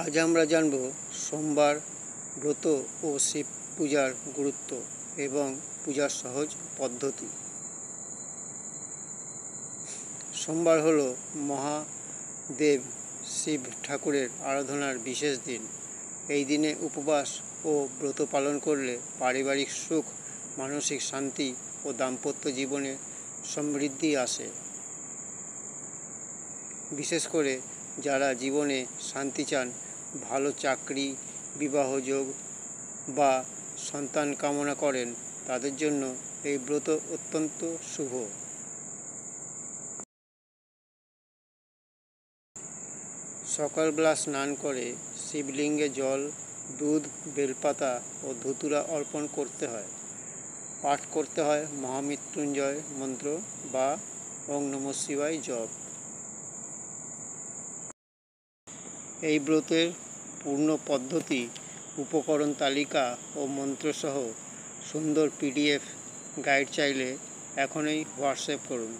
আজ আমরা জানব সোমবার ব্রত ও শিব পূজার গুরুত্ব এবং পূজার সহজ পদ্ধতি। সোমবার হল মহাদেব শিব ঠাকুরের আরাধনার বিশেষ দিন। এই দিনে উপবাস ও ব্রত পালন করলে পারিবারিক সুখ, মানসিক শান্তি ও দাম্পত্য জীবনে সমৃদ্ধি আসে। বিশেষ করে যারা জীবনে শান্তি চান, ভালো চাকরি, বিবাহযোগ বা সন্তান কামনা করেন, তাদের জন্য এই ব্রত অত্যন্ত শুভ। সকালবেলা স্নান করে শিবলিঙ্গে জল, দুধ, বেলপাতা ও ধুতুরা অর্পণ করতে হয়। পাঠ করতে হয় মহামৃত্যুঞ্জয় মন্ত্র বা ওং নমঃ শিবায় জপ। এই ব্রতের পূর্ণ পদ্ধতি, উপকরণ তালিকা ও মন্ত্রসহ সুন্দর PDF গাইড চাইলে এখনই হোয়াটসঅ্যাপ করুন।